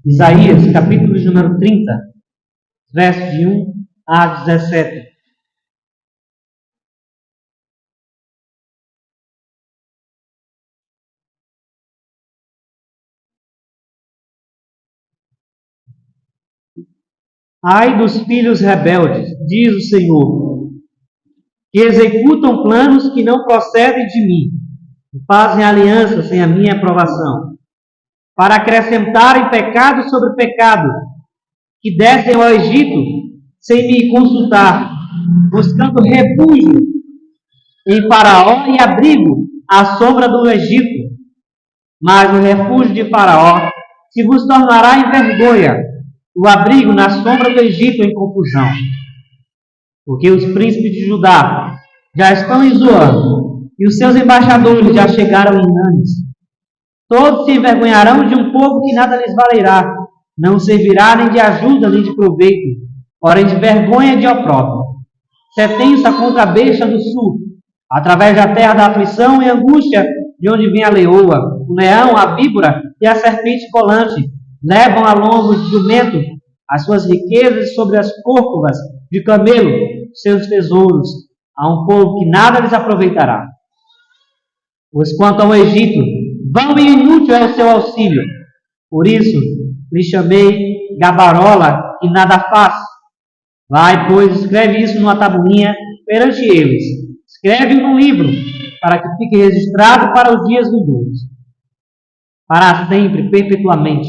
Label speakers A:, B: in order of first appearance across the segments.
A: Isaías, capítulo de número 30, versos de 1 a 17. Ai dos filhos rebeldes, diz o Senhor, que executam planos que não procedem de mim, e fazem aliança sem a minha aprovação, para acrescentarem pecado sobre pecado, que descem ao Egito sem me consultar, buscando refúgio em Faraó e abrigo à sombra do Egito. Mas o refúgio de Faraó se vos tornará em vergonha, o abrigo na sombra do Egito em confusão. Porque os príncipes de Judá já estão em Zoan, e os seus embaixadores já chegaram em Nanes. Todos se envergonharão de um povo que nada lhes valerá, não servirá nem de ajuda nem de proveito, porém de vergonha e de opróbrio. Sentença contra a besta do sul, através da terra da aflição e angústia, de onde vem a leoa, o leão, a víbora e a serpente colante, levam a lombo de jumento as suas riquezas sobre as córcovas de camelo, seus tesouros, a um povo que nada lhes aproveitará. Pois quanto ao Egito, vão e inútil é o seu auxílio. Por isso, lhe chamei gabarola e nada faz. Vai, pois, escreve isso numa tabuinha perante eles. Escreve-o num livro, para que fique registrado para os dias vindouros. Para sempre, perpetuamente.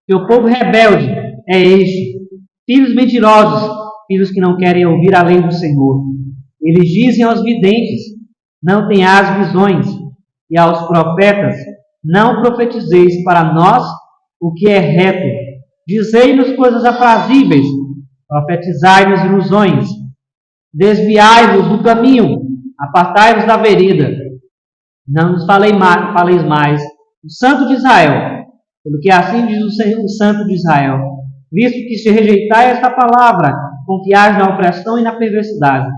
A: Que o povo rebelde é este, filhos mentirosos, filhos que não querem ouvir a lei do Senhor. Eles dizem aos videntes, não tenhais visões, e aos profetas, não profetizeis para nós o que é reto. Dizei-nos coisas aprazíveis, profetizai-nos ilusões. Desviai-vos do caminho, apartai-vos da vereda. Não nos faleis mais, o Santo de Israel, pelo que assim diz o Santo de Israel, visto que se rejeitai esta palavra, confiais na opressão e na perversidade.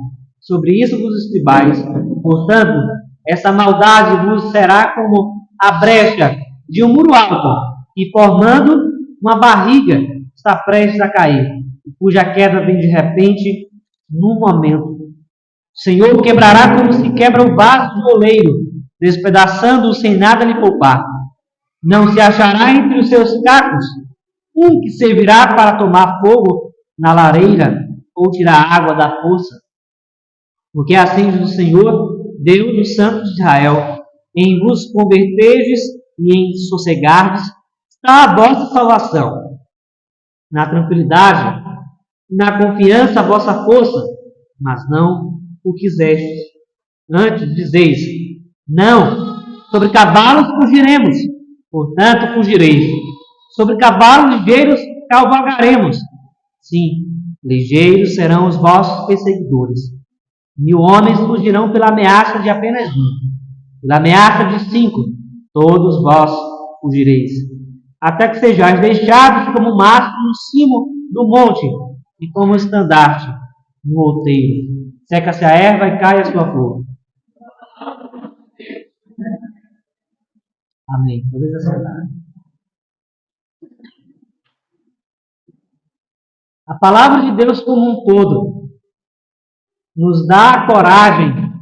A: Sobre isso vos estribais. Portanto, essa maldade vos será como a brecha de um muro alto, e formando uma barriga está prestes a cair, cuja queda vem de repente, num momento. O Senhor quebrará como se quebra o vaso do oleiro, despedaçando-o sem nada lhe poupar. Não se achará entre os seus cacos um que servirá para tomar fogo na lareira ou tirar água da poça. Porque assim diz o Senhor, Deus do Santo de Israel, em vos converterdes e em sossegardes, está a vossa salvação. Na tranquilidade e na confiança a vossa força, mas não o quisestes. Antes dizeis, não, sobre cavalos fugiremos, portanto fugireis. Sobre cavalos ligeiros cavalgaremos. Sim, ligeiros serão os vossos perseguidores. 1000 homens fugirão pela ameaça de apenas 1. Pela ameaça de 5, todos vós fugireis. Até que sejais deixados como mastro no cimo do monte e como estandarte no outeiro. Seca-se a erva e cai a sua flor. Amém. Podemos assentar. A palavra de Deus como um todo nos dá a coragem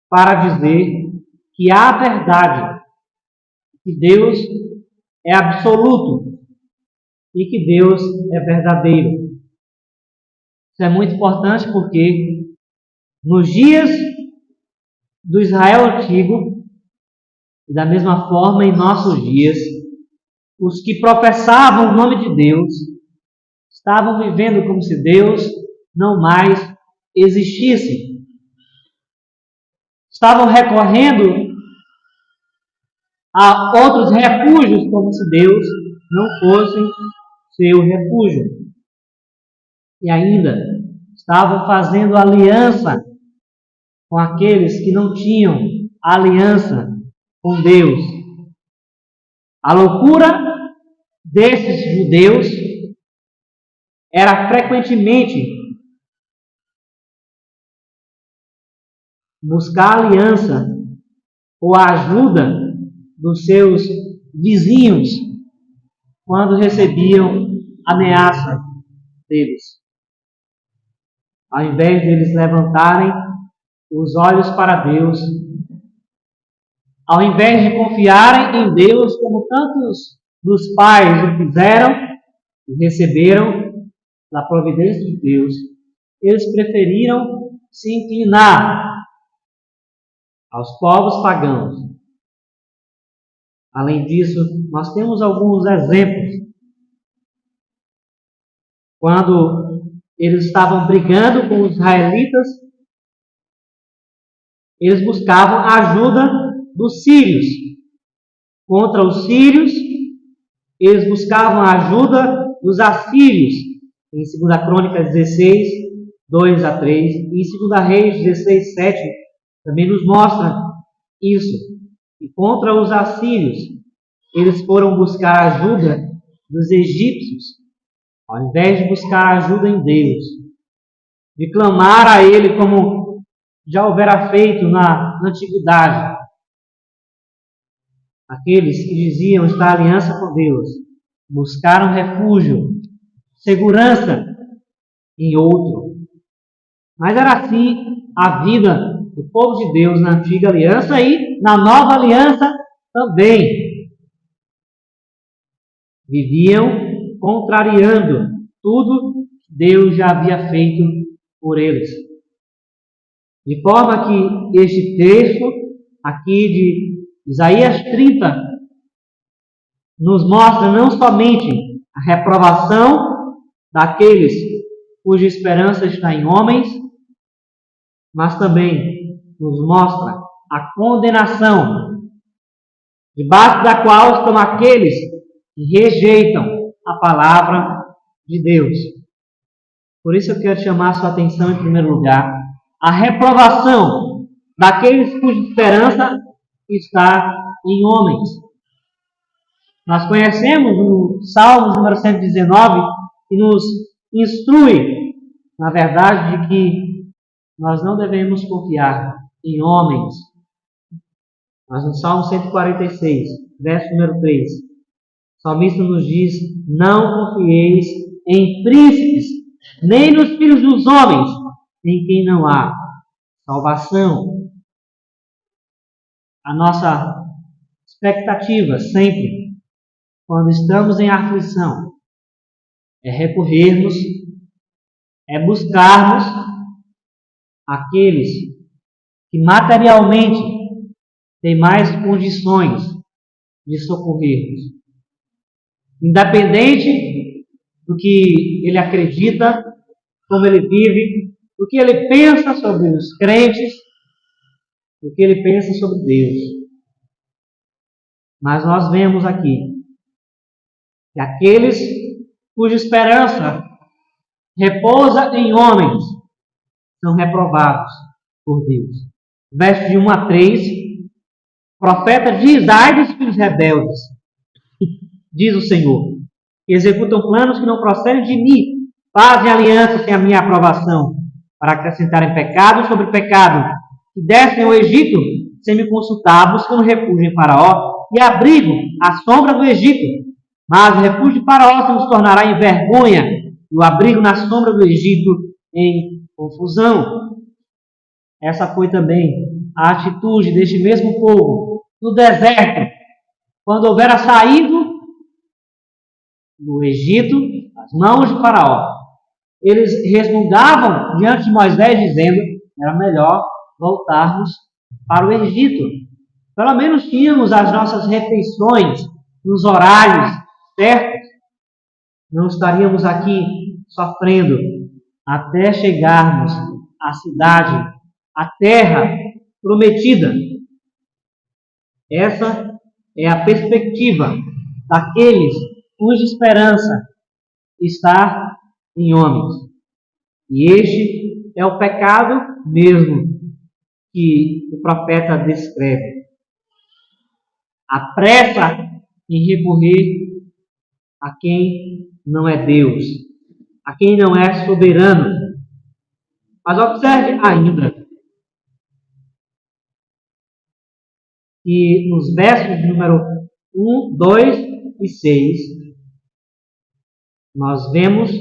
A: para dizer que há verdade, que Deus é absoluto e que Deus é verdadeiro. Isso é muito importante porque nos dias do Israel antigo, e da mesma forma em nossos dias, os que professavam o nome de Deus estavam vivendo como se Deus não mais existisse. Estavam recorrendo a outros refúgios como se Deus não fosse seu refúgio. E ainda estavam fazendo aliança com aqueles que não tinham aliança com Deus. A loucura desses judeus era frequentemente buscar aliança ou a ajuda dos seus vizinhos quando recebiam ameaça deles. Ao invés de eles levantarem os olhos para Deus, ao invés de confiarem em Deus, como tantos dos pais o fizeram e receberam da providência de Deus, eles preferiram se inclinar aos povos pagãos. Além disso, nós temos alguns exemplos. Quando eles estavam brigando com os israelitas, eles buscavam a ajuda dos sírios. Contra os sírios, eles buscavam a ajuda dos assírios. Em 2 Crônicas 16, 2 a 3, e em 2 Reis 16, 7, também nos mostra isso. E contra os assírios, eles foram buscar a ajuda dos egípcios, ao invés de buscar ajuda em Deus, de clamar a Ele como já houvera feito na antiguidade. Aqueles que diziam estar em aliança com Deus, buscaram refúgio, segurança em outro. Mas era assim a vida do povo de Deus na antiga aliança e na nova aliança também. Viviam contrariando tudo que Deus já havia feito por eles. De forma que este texto aqui de Isaías 30 nos mostra não somente a reprovação daqueles cuja esperança está em homens, mas também nos mostra a condenação, debaixo da qual estão aqueles que rejeitam a palavra de Deus. Por isso eu quero chamar a sua atenção em primeiro lugar a reprovação daqueles cuja esperança está em homens. Nós conhecemos o Salmo número 119, que nos instrui, na verdade, de que nós não devemos confiar em homens. Mas no Salmo 146, verso número 3, o salmista nos diz: não confieis em príncipes, nem nos filhos dos homens, em quem não há salvação. A nossa expectativa sempre, quando estamos em aflição, é recorrermos, é buscarmos aqueles que materialmente têm mais condições de socorrermos. Independente do que ele acredita, como ele vive, do que ele pensa sobre os crentes, do que ele pensa sobre Deus. Mas nós vemos aqui que aqueles cuja esperança repousa em homens são reprovados por Deus. Versos de 1 a 3, o profeta diz: ai dos filhos rebeldes, diz o Senhor, que executam planos que não procedem de mim, fazem aliança sem a minha aprovação, para acrescentarem pecado sobre pecado, que descem ao Egito sem me consultar, buscando refúgio em Faraó e abrigo à sombra do Egito. Mas o refúgio de Faraó se nos tornará em vergonha, e o abrigo na sombra do Egito em confusão. Essa foi também a atitude deste mesmo povo no deserto, quando houvera saído do Egito, das mãos de Faraó. Eles resmungavam diante de Moisés, dizendo: era melhor voltarmos para o Egito. Pelo menos tínhamos as nossas refeições nos horários certos. Não estaríamos aqui sofrendo até chegarmos à cidade, à terra prometida. Essa é a perspectiva daqueles cuja esperança está em homens. E este é o pecado mesmo que o profeta descreve. A pressa em recorrer a quem não é Deus, a quem não é soberano. Mas observe ainda que nos versos número 1, 2 e 6, nós vemos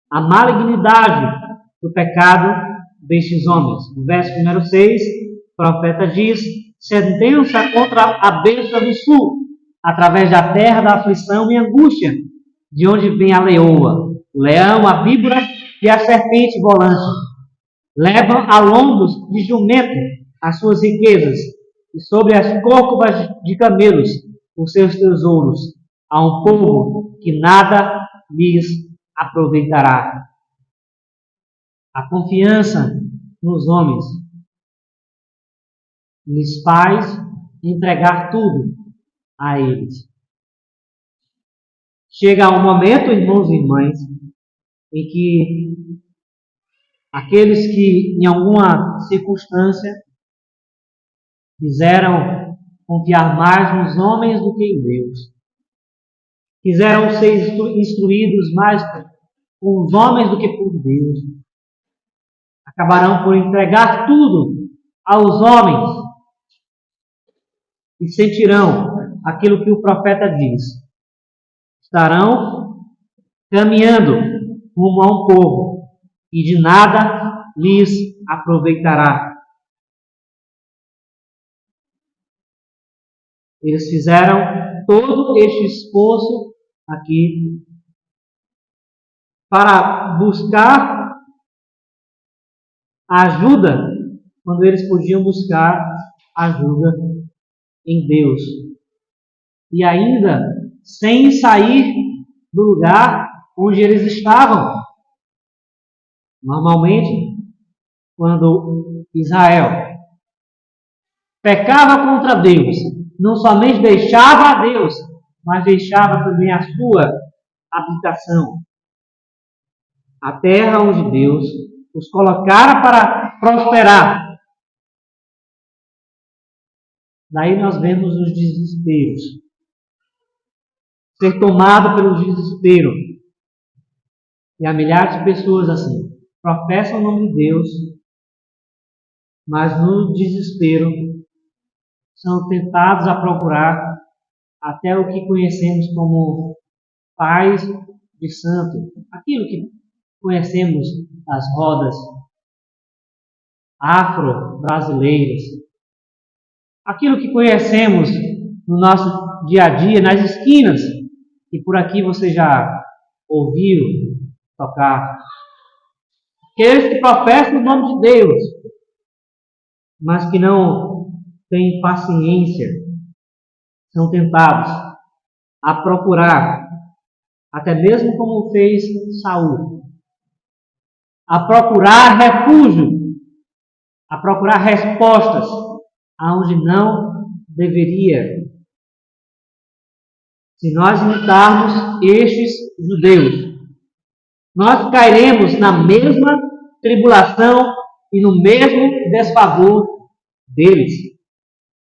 A: a malignidade do pecado destes homens. No verso número 6, o profeta diz: sentença contra a besta do sul, através da terra da aflição e angústia, de onde vem a leoa, o leão, a víbora e a serpente volante. Levam a lombos de jumento as suas riquezas, e sobre as córcovas de camelos os seus tesouros, a um povo que nada lhes aproveitará. A confiança nos homens lhes faz entregar tudo a eles. Chega um momento, irmãos e irmãs, em que aqueles que em alguma circunstância quiseram confiar mais nos homens do que em Deus, quiseram ser instruídos mais com os homens do que por Deus, acabarão por entregar tudo aos homens e sentirão aquilo que o profeta diz. Estarão caminhando rumo a um povo e de nada lhes aproveitará. Eles fizeram todo este esforço aqui para buscar ajuda quando eles podiam buscar ajuda em Deus. E ainda sem sair do lugar onde eles estavam. Normalmente, quando Israel pecava contra Deus, não somente deixava a Deus, mas deixava também a sua habitação. A terra onde Deus os colocara para prosperar. Daí nós vemos os desesperos. Ser tomado pelo desespero. E há milhares de pessoas assim, professam o nome de Deus, mas no desespero são tentados a procurar até o que conhecemos como paz de santo. Aquilo que conhecemos das rodas afro-brasileiras. Aquilo que conhecemos no nosso dia a dia, nas esquinas, que por aqui você já ouviu tocar. Aqueles que professam o nome de Deus, mas que não têm paciência, são tentados a procurar, até mesmo como fez Saul, a procurar refúgio, a procurar respostas aonde não deveria. Se nós imitarmos estes judeus, nós cairemos na mesma tribulação e no mesmo desfavor deles.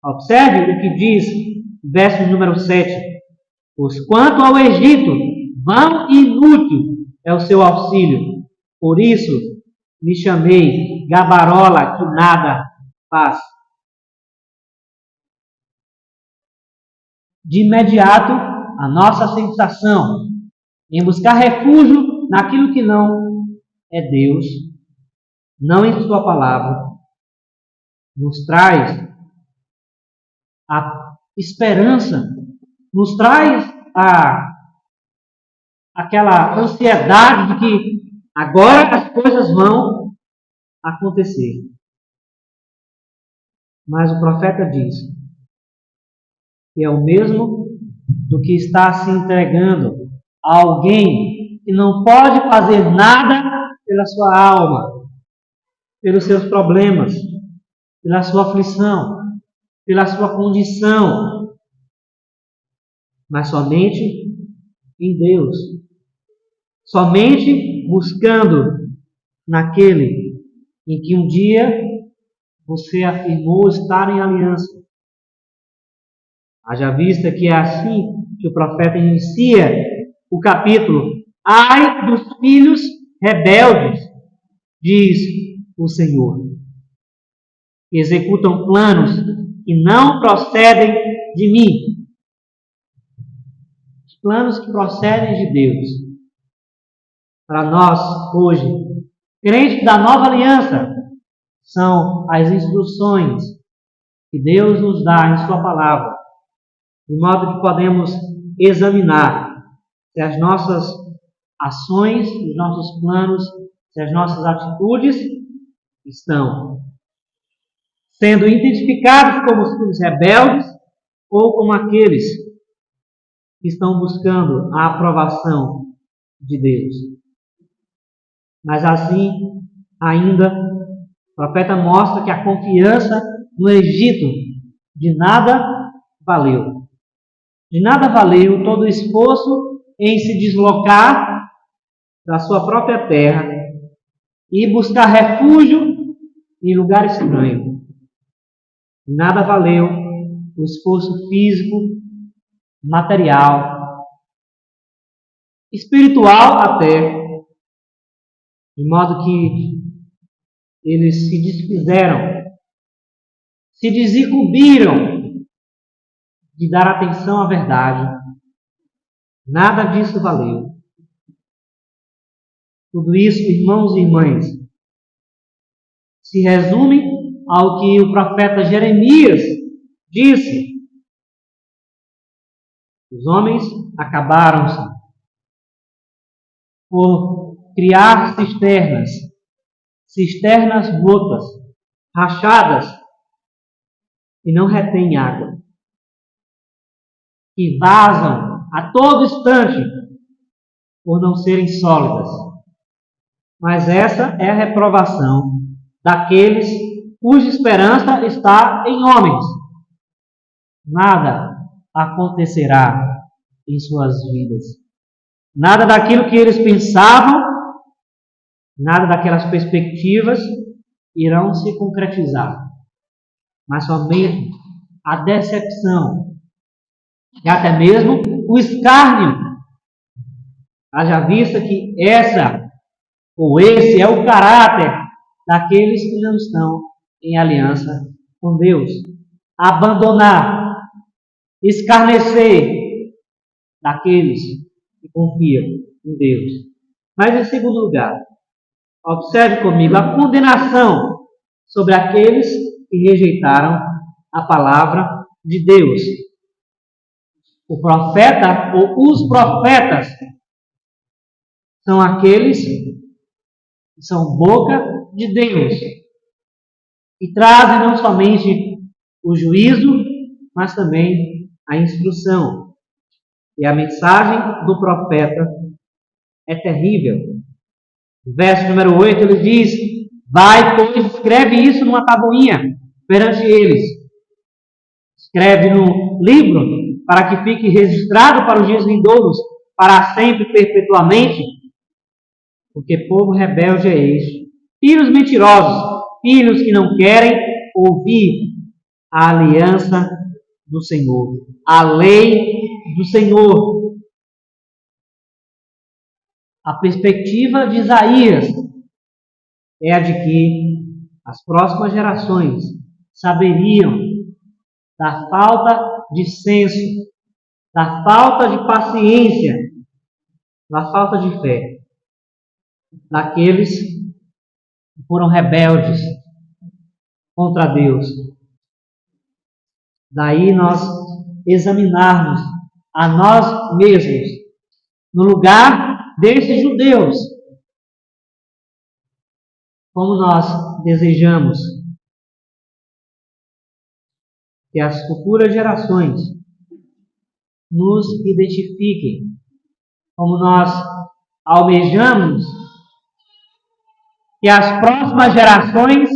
A: Observe o que diz o verso número 7. Pois quanto ao Egito, vão e inútil é o seu auxílio. Por isso me chamei gabarola que nada faz. De imediato, a nossa sensação em buscar refúgio naquilo que não é Deus, não em sua palavra, nos traz a esperança, nos traz aquela ansiedade de que agora as coisas vão acontecer. Mas o profeta diz que é o mesmo do que está se entregando a alguém que não pode fazer nada pela sua alma, pelos seus problemas, pela sua aflição, pela sua condição, mas somente em Deus. Somente buscando naquele em que um dia você afirmou estar em aliança. Haja vista que é assim que o profeta inicia o capítulo. Ai dos filhos rebeldes, diz o Senhor, que executam planos que não procedem de mim. os planos que procedem de Deus. Para nós, hoje, crentes da nova aliança, são as instruções que Deus nos dá em Sua palavra, de modo que podemos examinar se as nossas ações, os nossos planos, se as nossas atitudes estão sendo identificados como os filhos rebeldes ou como aqueles que estão buscando a aprovação de Deus. Mas assim, ainda, o profeta mostra que a confiança no Egito de nada valeu. De nada valeu todo o esforço em se deslocar da sua própria terra e buscar refúgio em lugar estranho. De nada valeu o esforço físico, material, espiritual até, de modo que eles se desfizeram, se desincumbiram de dar atenção à verdade. Nada disso valeu. Tudo isso, irmãos e irmãs, se resume ao que o profeta Jeremias disse. Os homens acabaram-se por criar cisternas rotas, rachadas, e não retêm água, que vazam a todo instante por não serem sólidas. Mas essa é a reprovação daqueles cuja esperança está em homens. Nada acontecerá em suas vidas. Nada daquilo que eles pensavam, nada daquelas perspectivas irão se concretizar. Mas somente a decepção e até mesmo o escárnio. Haja vista que essa ou esse é o caráter daqueles que não estão em aliança com Deus. Abandonar, escarnecer daqueles que confiam em Deus. Mas em segundo lugar, observe comigo a condenação sobre aqueles que rejeitaram a palavra de Deus. O profeta ou os profetas são aqueles que são boca de Deus e trazem não somente o juízo, mas também a instrução. E a mensagem do profeta é terrível. No verso número 8 ele diz: vai, pois, escreve isso numa tabuinha perante eles. Escreve no livro para que fique registrado para os dias vindouros, para sempre, perpetuamente. Porque povo rebelde é este. Filhos mentirosos, filhos que não querem ouvir a aliança do Senhor, a lei do Senhor. A perspectiva de Isaías é a de que as próximas gerações saberiam da falta de senso, da falta de paciência, da falta de fé daqueles que foram rebeldes contra Deus. Daí nós examinarmos a nós mesmos no lugar desses judeus, como nós desejamos que as futuras gerações nos identifiquem, como nós almejamos que as próximas gerações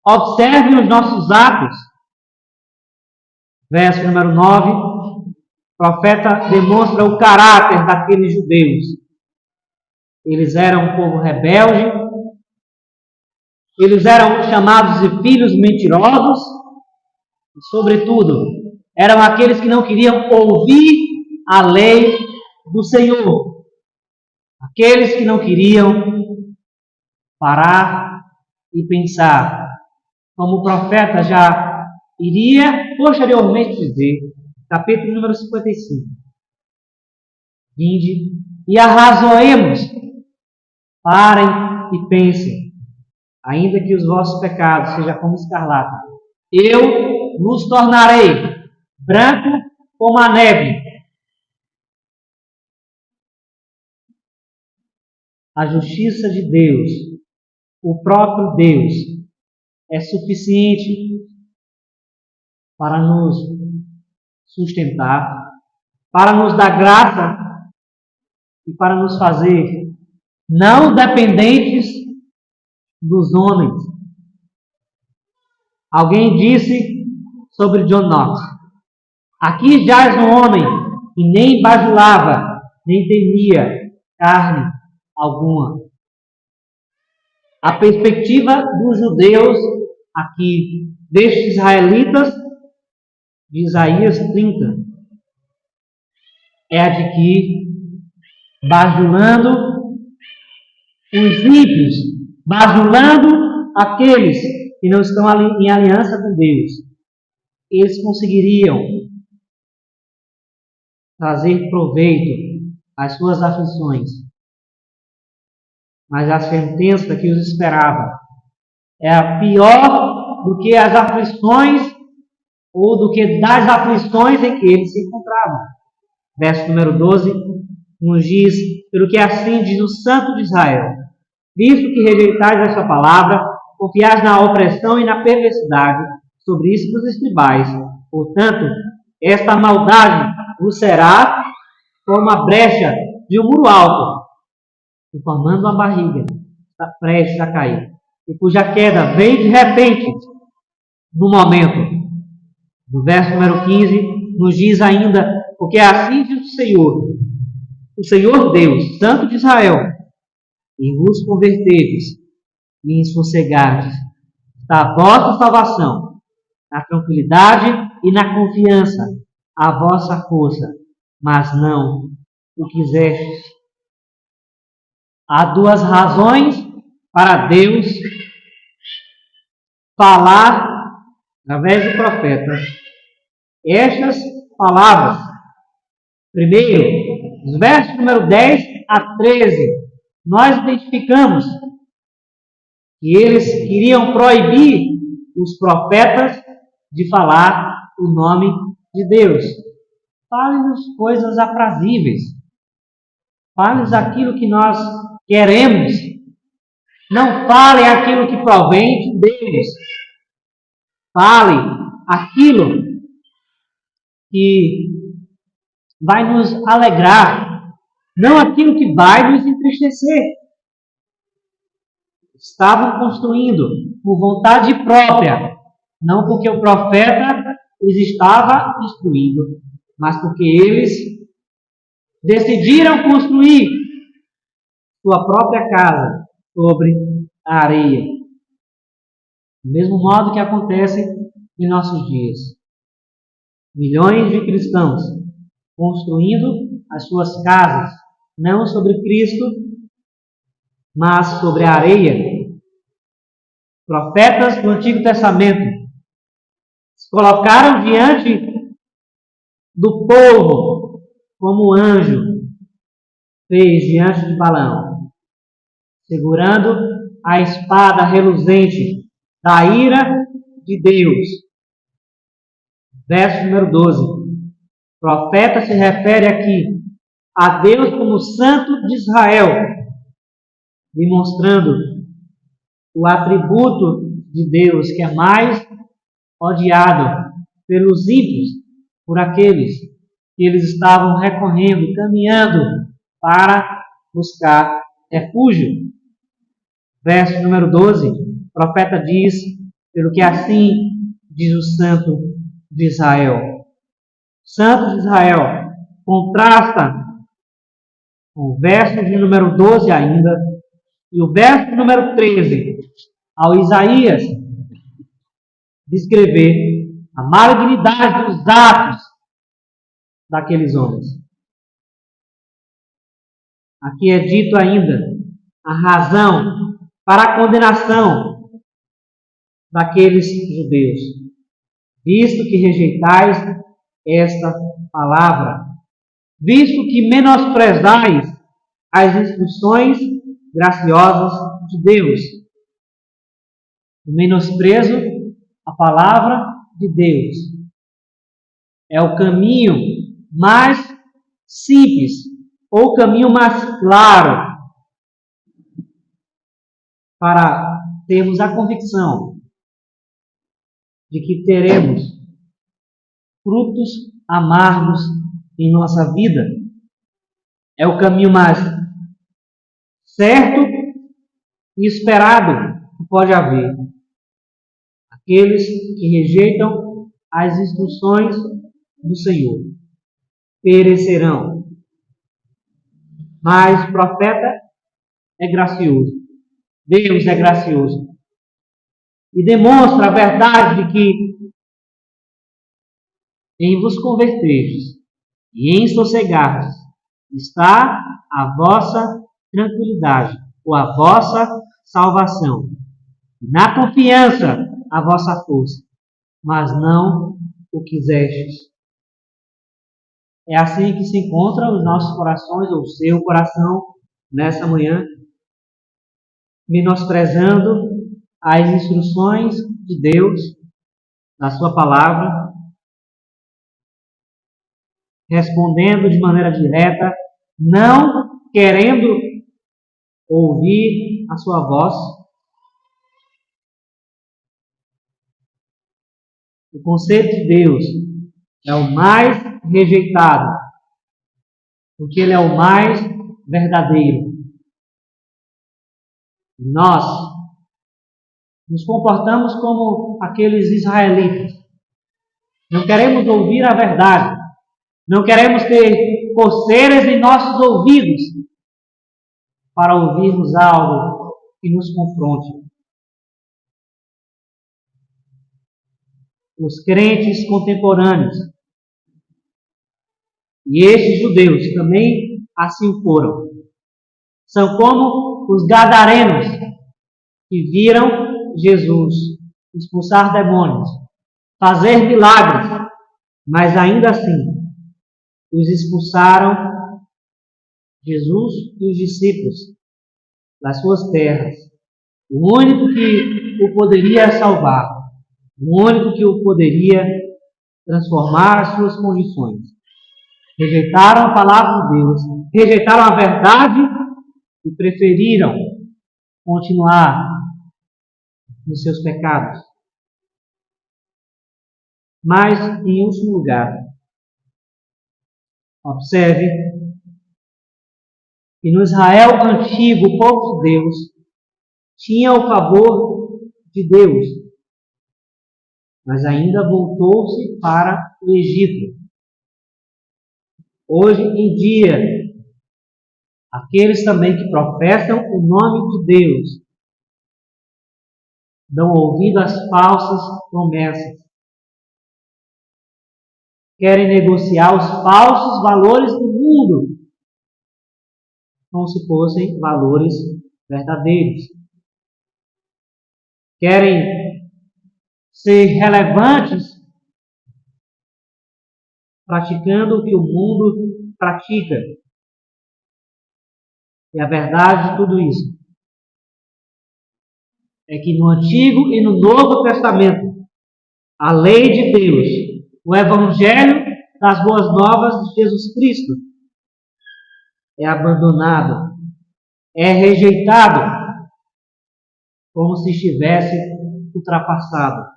A: observem os nossos atos. Verso número 9, o profeta demonstra o caráter daqueles judeus. Eles eram um povo rebelde, eles eram chamados de filhos mentirosos, e, sobretudo, eram aqueles que não queriam ouvir a lei do Senhor. Aqueles que não queriam parar e pensar, como o profeta já iria posteriormente dizer, capítulo número 55. Vinde e arrazoemos, parem e pensem, ainda que os vossos pecados sejam como escarlata, eu vos tornarei branco como a neve. A justiça de Deus, o próprio Deus, é suficiente para nos sustentar, para nos dar graça e para nos fazer não dependentes dos homens. Alguém disse sobre John Knox: aqui jaz um homem que nem bajulava, nem temia carne alguma. A perspectiva dos judeus aqui, destes israelitas, de Isaías 30, é a de que, bajulando os ímpios, bajulando aqueles que não estão em aliança com Deus, eles conseguiriam trazer proveito às suas aflições. Mas a sentença que os esperava é pior do que as aflições ou do que das aflições em que eles se encontravam. Verso número 12 nos diz: pelo que assim diz o Santo de Israel, visto que rejeitais esta palavra, confiais na opressão e na perversidade, sobre isso dos escribais. Portanto, esta maldade vos será como a brecha de um muro alto, e formando uma barriga, está prestes a cair, e cuja queda vem de repente, no momento. No verso número 15, nos diz ainda: porque assim diz o Senhor Deus, Santo de Israel, e vos convertedes e sossegardes, está a vossa salvação, na tranquilidade e na confiança, a vossa força, mas não o quisestes. Há duas razões para Deus falar através do profeta estas palavras. Primeiro, nos versos número 10 a 13, nós identificamos que eles queriam proibir os profetas de falar o nome de Deus. Fale-nos coisas aprazíveis. Fale-nos aquilo que nós queremos. Não fale aquilo que provém de Deus. Fale aquilo que vai nos alegrar, não aquilo que vai nos entristecer. Estavam construindo por vontade própria, não porque o profeta os estava instruindo, mas porque eles decidiram construir sua própria casa sobre a areia. Do mesmo modo que acontece em nossos dias. Milhões de cristãos construindo as suas casas, não sobre Cristo, mas sobre a areia. Profetas do Antigo Testamento se colocaram diante do povo como o anjo fez diante de Balaão, segurando a espada reluzente da ira de Deus. Verso número 12. O profeta se refere aqui a Deus como Santo de Israel, demonstrando o atributo de Deus que é mais odiado pelos ímpios, por aqueles que eles estavam recorrendo, caminhando para buscar refúgio. Verso número 12, o profeta diz: pelo que assim diz o Santo de Israel. Santo de Israel contrasta com o verso de número 12 ainda, e o verso número 13, ao Isaías descrever a malignidade dos atos daqueles homens. Aqui é dito ainda a razão para a condenação daqueles judeus, visto que rejeitais esta palavra. visto que menosprezais as instruções graciosas de Deus. O menosprezo à palavra de Deus é o caminho mais simples, ou o caminho mais claro para termos a convicção de que teremos frutos amargos em nossa vida. É o caminho mais certo e esperado que pode haver. Aqueles que rejeitam as instruções do Senhor perecerão. Mas o profeta é gracioso. Deus é gracioso. E demonstra a verdade de que em vos converterdes e em sossegardes está a vossa tranquilidade, ou a vossa salvação. Na confiança, a vossa força, mas não o quisestes. É assim que se encontram os nossos corações, ou o seu coração, nessa manhã, menosprezando as instruções de Deus, da sua palavra, respondendo de maneira direta, não querendo ouvir a sua voz. O conceito de Deus é o mais rejeitado, porque ele é o mais verdadeiro. Nós nos comportamos como aqueles israelitas. Não queremos ouvir a verdade. Não queremos ter coceiras em nossos ouvidos para ouvirmos algo que nos confronte. Os crentes contemporâneos e estes judeus também assim foram. São como os gadarenos que viram Jesus expulsar demônios, fazer milagres, mas ainda assim os expulsaram, Jesus e os discípulos, das suas terras. O único que o poderia salvar, o único que o poderia transformar as suas condições. Rejeitaram a palavra de Deus, rejeitaram a verdade e preferiram continuar nos seus pecados. Mas, em último lugar, observe que no Israel antigo, o povo de Deus tinha o favor de Deus, mas ainda voltou-se para o Egito. Hoje em dia, aqueles também que professam o nome de Deus dão ouvido às falsas promessas. Querem negociar os falsos valores do mundo como se fossem valores verdadeiros. Querem ser relevantes praticando o que o mundo pratica. E a verdade de tudo isso é que no Antigo e no Novo Testamento, a lei de Deus, o Evangelho das Boas Novas de Jesus Cristo, é abandonado, é rejeitado, como se estivesse ultrapassado.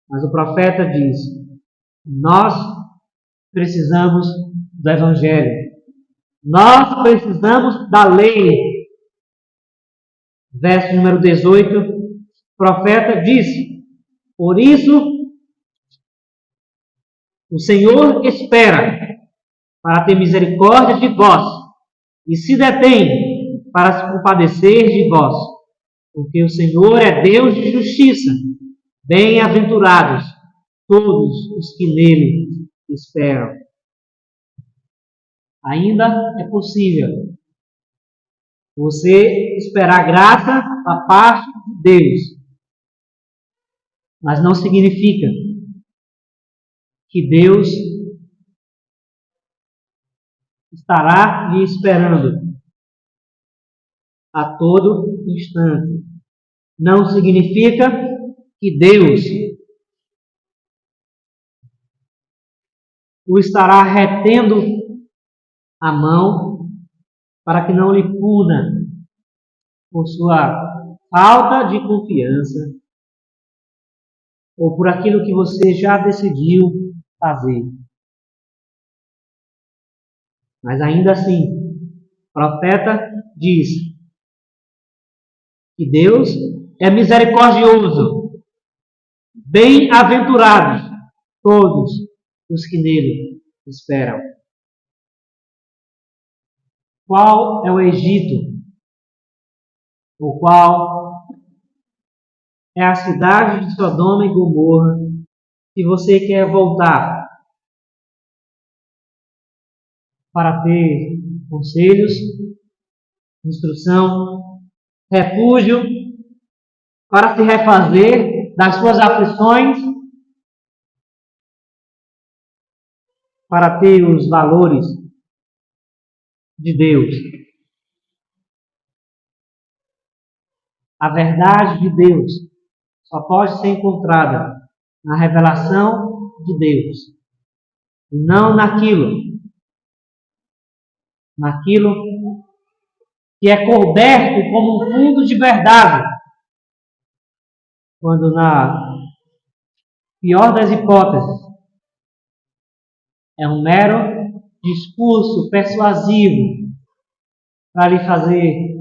A: Mas o profeta diz: nós precisamos do Evangelho. Nós precisamos da lei. Verso número 18, o profeta disse: por isso, o Senhor espera para ter misericórdia de vós e se detém para se compadecer de vós, porque o Senhor é Deus de justiça. Bem-aventurados todos os que nele esperam. Ainda é possível você esperar graça da parte de Deus, mas não significa que Deus estará lhe esperando a todo instante. Não significa que Deus o estará retendo a mão para que não lhe puna por sua falta de confiança ou por aquilo que você já decidiu fazer. Mas ainda assim, o profeta diz que Deus é misericordioso, bem-aventurados todos os que nele esperam. Qual é o Egito? O qual é a cidade de Sodoma e Gomorra que você quer voltar para ter conselhos, instrução, refúgio, para se refazer das suas aflições, para ter os valores de Deus. A verdade de Deus só pode ser encontrada na revelação de Deus, e não naquilo que é coberto como um fundo de verdade, quando na pior das hipóteses é um mero discurso persuasivo para lhe fazer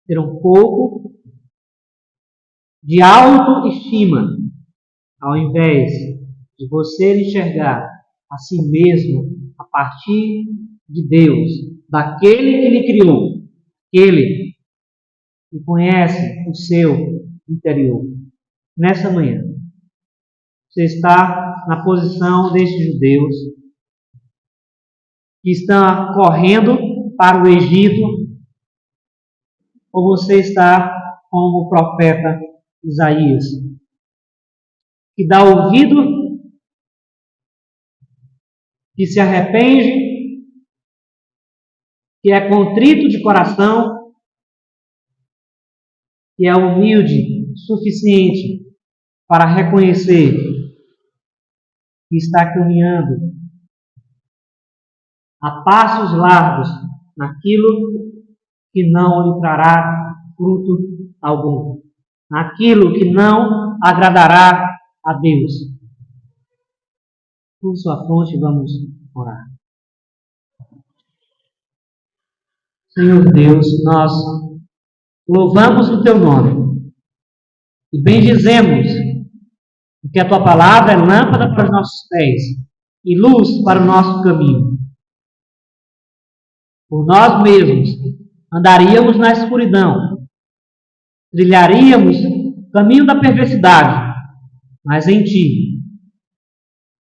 A: ter um pouco de autoestima, ao invés de você enxergar a si mesmo a partir de Deus, daquele que lhe criou, aquele que conhece o seu interior. Nessa manhã, você está na posição destes judeus que estão correndo para o Egito, ou você está como o profeta Isaías, que dá ouvido, que se arrepende, que é contrito de coração, que é humilde o suficiente para reconhecer que está caminhando a passos largos naquilo que não lhe trará fruto algum, naquilo que não agradará a Deus. Por sua fonte, vamos orar. Senhor Deus, nós louvamos o Teu nome e bendizemos, porque a Tua palavra é lâmpada para os nossos pés e luz para o nosso caminho. Por nós mesmos andaríamos na escuridão, trilharíamos o caminho da perversidade, mas em Ti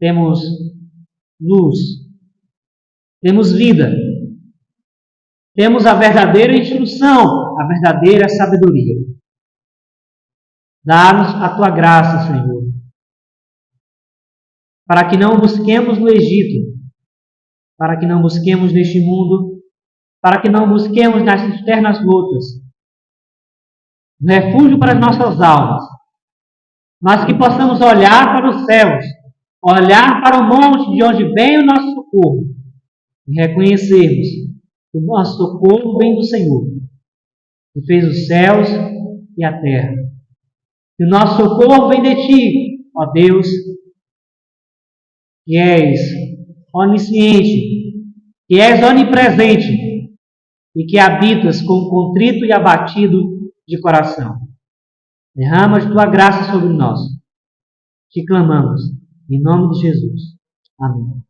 A: temos luz, temos vida, temos a verdadeira instrução, a verdadeira sabedoria. Dá-nos a Tua graça, Senhor, para que não busquemos no Egito, para que não busquemos neste mundo, para que não busquemos nas externas lutas refúgio para as nossas almas, mas que possamos olhar para os céus, olhar para o monte de onde vem o nosso socorro e reconhecermos que o nosso socorro vem do Senhor, que fez os céus e a terra. Que o nosso socorro vem de Ti, ó Deus, que és onisciente, que és onipresente e que habitas com contrito e abatido de coração. Derrama de Tua graça sobre nós. Te clamamos, em nome de Jesus. Amém.